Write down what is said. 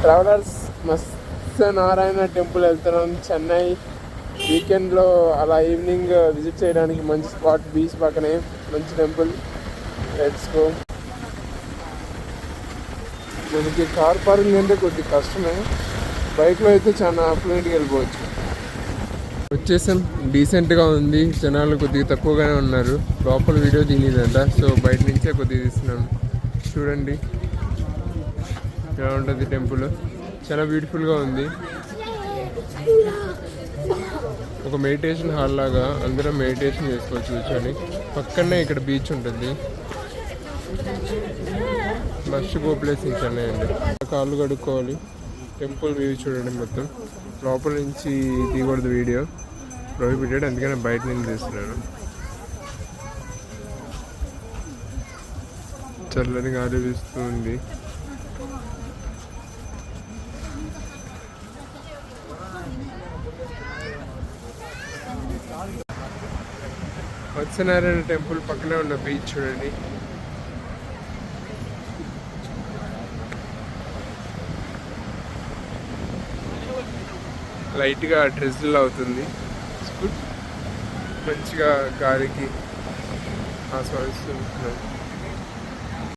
Travellers మత్స్య Narayana temple వెళ్తున్నాం. చెన్నై వీకెండ్లో అలా ఈవినింగ్ విజిట్ చేయడానికి మంచి స్పాట్. బీచ్ పక్కనే మంచి టెంపుల్. Let's go. మనకి కార్ పార్కింగ్ అంటే కొద్దిగా కష్టమే, బైక్లో అయితే చాలా ఫ్లూయెంట్గా వెళ్ళిపోవచ్చు. వచ్చేసాం. డీసెంట్గా ఉంది, జనాలు కొద్దిగా తక్కువగానే ఉన్నారు. లోపల వీడియో తీయలేదంట, సో బయట నుంచే కొద్దిగా తీస్తున్నాం. చూడండి ఎలా ఉంటుంది టెంపుల్, చాలా బ్యూటిఫుల్గా ఉంది. ఒక మెడిటేషన్ హాల్ లాగా అందరం మెడిటేషన్ చేసుకోవచ్చు కూర్చొని. పక్కనే ఇక్కడ బీచ్ ఉంటుంది. మస్ట్ గో ప్లేస్ చెన్నై అండి. కాళ్ళు కడుక్కోవాలి. టెంపుల్ వ్యూ చూడండి మొత్తం. లోపల నుంచి తీయకూడదు, వీడియో ప్రొహిబిటెడ్, అందుకని బయట నుంచి తీస్తున్నాను. చల్లని గాలి వీస్తూ ఉంది. మత్స్యనారాయణ టెంపుల్ పక్కనే ఉన్న బీచ్ చూడండి. లైట్గా డ్రిజిల్ అవుతుంది. మంచిగా గాలికి ఆస్వాదిస్తున్నాను.